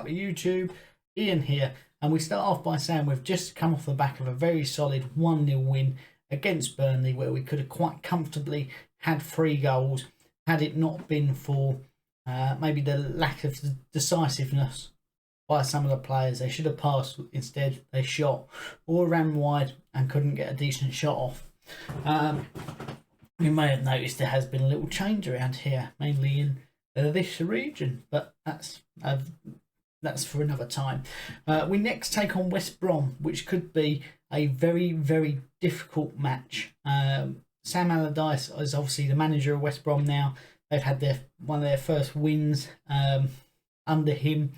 of YouTube. Ian here, and we start off by saying we've just come off the back of a very solid 1-0 win against Burnley, where we could have quite comfortably had 3 goals had it not been for maybe the lack of decisiveness by some of the players. They should have passed, instead they shot or ran wide and couldn't get a decent shot off. You may have noticed there has been a little change around here, mainly in this region, but that's for another time. We next take on West Brom, which could be a very, very difficult match. Sam Allardyce is obviously the manager of West Brom now. They've had one of their first wins under him,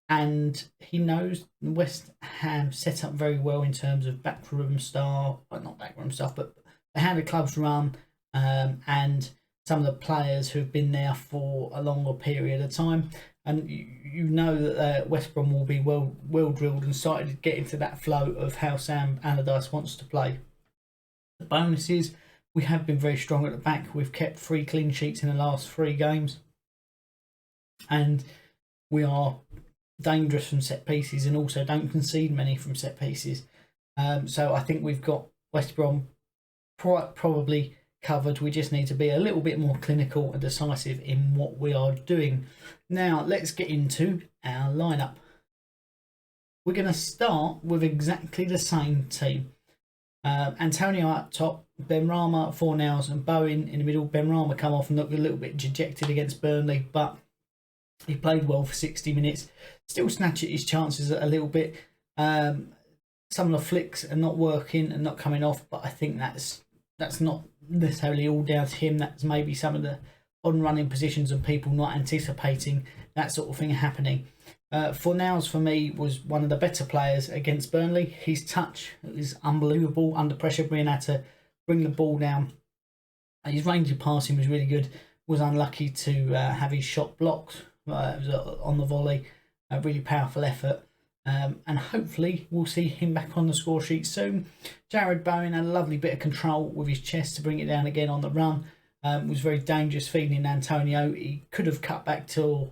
and he knows West Ham set up very well in terms of backroom staff, well, not backroom stuff, but how the club's run, and some of the players who've been there for a longer period of time. And you know that West Brom will be well drilled and started to get into that flow of how Sam Allardyce wants to play. The bonus is we have been very strong at the back. We've kept 3 clean sheets in the last 3 games, and we are dangerous from set pieces and also don't concede many from set pieces. So I think we've got West Brom probably covered. We just need to be a little bit more clinical and decisive in what we are doing. Now let's get into our lineup. We're going to start with exactly the same team. Antonio up top, Benrahma, Fornals and Bowen in the middle. Benrahma come off and looked a little bit dejected against Burnley, but he played well for 60 minutes. Still snatch at his chances a little bit. Some of the flicks are not working and not coming off, but I think that's not necessarily all down to him. That's maybe some of the on-running positions and people not anticipating that sort of thing happening. Fornals, for me, was one of the better players against Burnley. His touch is unbelievable under pressure, being able to bring the ball down. His range of passing was really good. Was unlucky to have his shot blocked on the volley. A really powerful effort. And hopefully we'll see him back on the score sheet soon. Jarrod Bowen had a lovely bit of control with his chest to bring it down again on the run. Was very dangerous feeding Antonio. He could have cut back to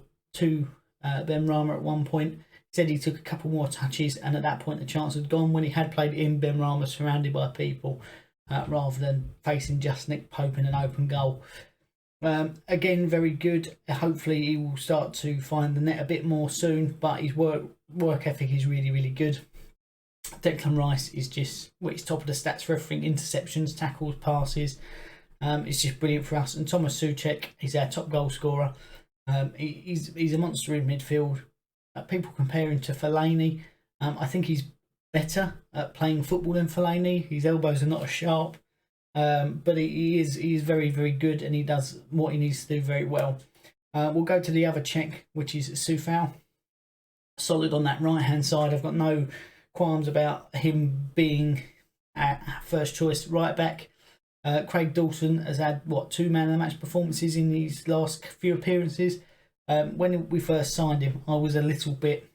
Benrahma at one point. Said he took a couple more touches, and at that point the chance had gone when he had played in Benrahma surrounded by people, rather than facing just Nick Pope in an open goal. Again, very good. Hopefully he will start to find the net a bit more soon, but his work ethic is really, really good. Declan Rice is just he's top of the stats for everything: interceptions, tackles, passes. It's just brilliant for us. And Thomas Souček is our top goal scorer. He's a monster in midfield. People compare him to Fellaini. I think he's better at playing football than Fellaini. His elbows are not as sharp. But he is very, very good, and he does what he needs to do very well. We'll go to the other Czech, which is Soufal. Solid on that right hand side. I've got no qualms about him being our first choice right back. Craig Dawson has had 2 man of the match performances in these last few appearances. When we first signed him, I was a little bit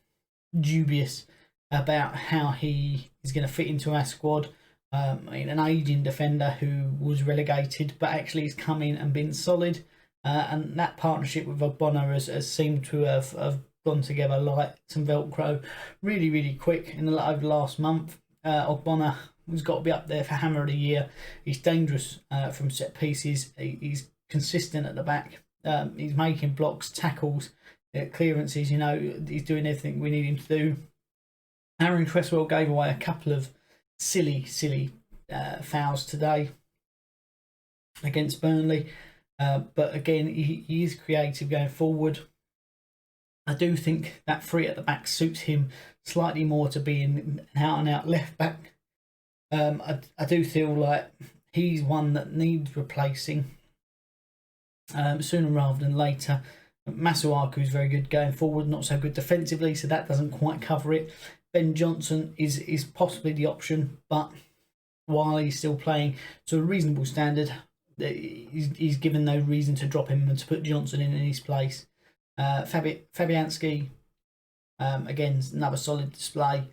dubious about how he is going to fit into our squad. An aging defender who was relegated, but actually has come in and been solid. And that partnership with Ogbonna has seemed to have gone together like some Velcro really, really quick over the last month. Ogbonna has got to be up there for Hammer of the Year. He's dangerous from set pieces. He's consistent at the back. He's making blocks, tackles, clearances. He's doing everything we need him to do. Aaron Cresswell gave away a couple of silly fouls today against Burnley, but again he is creative going forward. I do think that 3 at the back suits him slightly more to being an out and out left back. I do feel like he's one that needs replacing sooner rather than later. Masuaku is very good going forward, not so good defensively, so that doesn't quite cover it. Ben Johnson is possibly the option, but while he's still playing to a reasonable standard, he's given no reason to drop him and to put Johnson in his place. Fabianski, again, another solid display.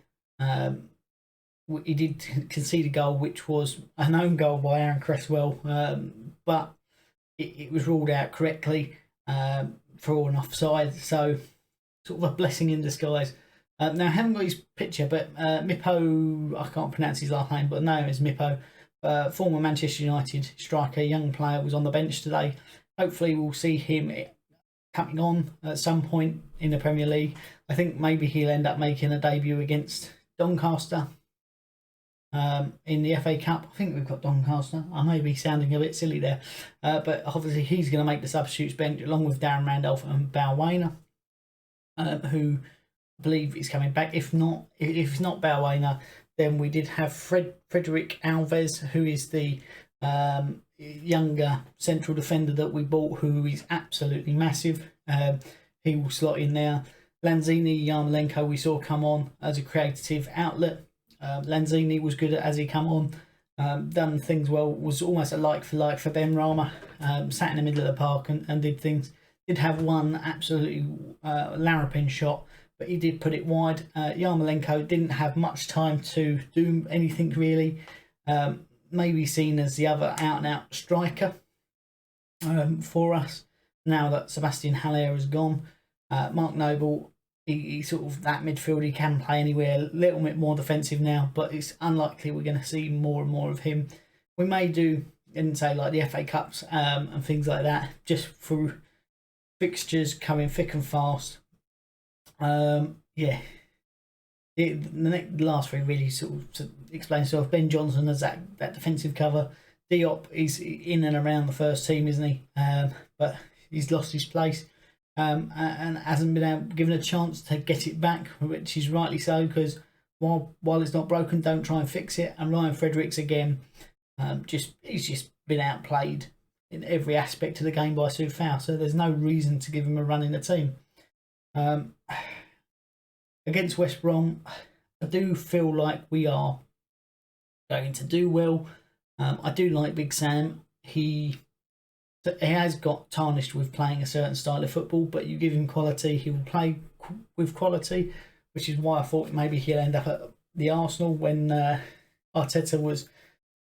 He did concede a goal, which was an own goal by Aaron Cresswell, but it was ruled out correctly for an offside. So sort of a blessing in disguise. Now, I haven't got his picture, but Mippo, I can't pronounce his last name, but no, it's Mippo, former Manchester United striker, young player, was on the bench today. Hopefully we'll see him coming on at some point in the Premier League. I think maybe he'll end up making a debut against Doncaster in the FA Cup. I think we've got Doncaster. I may be sounding a bit silly there, but obviously he's going to make the substitutes bench along with Darren Randolph and Balwainer, who I believe is coming back. If it's not Balwainer, then we did have Frederick Alves, who is the younger central defender that we bought, who is absolutely massive. He will slot in there. Lanzini, Yarmolenko we saw come on as a creative outlet. Lanzini was good as he come on, done things well, was almost a like for like for Ben Rama, sat in the middle of the park and did things. Did have one absolutely larrapin shot, but he did put it wide. Yarmolenko didn't have much time to do anything really. Maybe seen as the other out-and-out striker for us now that Sebastian Haller is gone. Mark Noble, he sort of that midfield, he can play anywhere, a little bit more defensive now, but it's unlikely we're going to see more and more of him. We may do in, say, like the FA Cups and things like that, just for fixtures coming thick and fast. Yeah. The last three really sort of to explain itself. Ben Johnson has that defensive cover. Diop is in and around the first team, isn't he? But he's lost his place and hasn't been given a chance to get it back, which is rightly so, because while it's not broken, don't try and fix it. And Ryan Fredericks again, he's just been outplayed in every aspect of the game by Soufal, so there's no reason to give him a run in the team. Against West Brom, I do feel like we are going to do well. I do like Big Sam. He has got tarnished with playing a certain style of football, but you give him quality, he will play with quality, which is why I thought maybe he'll end up at the Arsenal when Arteta was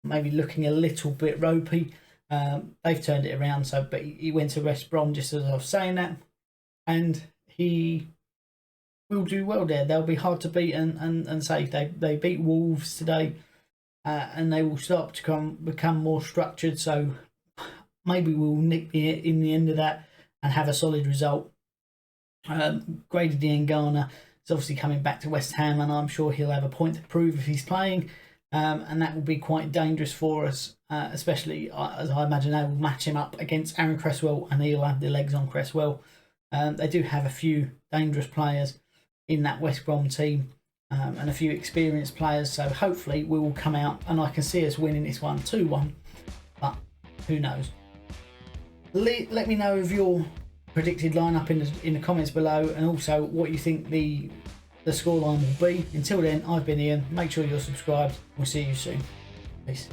maybe looking a little bit ropey. They've turned it around, but he went to West Brom just as I was saying that, and he will do well there. They'll be hard to beat and safe. They beat Wolves today, and they will start to become more structured. So maybe we'll nick in the end of that and have a solid result. Grady Diangana is obviously coming back to West Ham, and I'm sure he'll have a point to prove if he's playing, and that will be quite dangerous for us, especially as I imagine they will match him up against Aaron Cresswell, and he'll have the legs on Cresswell. They do have a few dangerous players in that West Brom team, and a few experienced players, so hopefully we will come out and I can see us winning this one 2-1, but who knows. Let me know of your predicted lineup in the comments below, and also what you think the scoreline will be. Until then, I've been Ian. Make sure you're subscribed. We'll see you soon. Peace.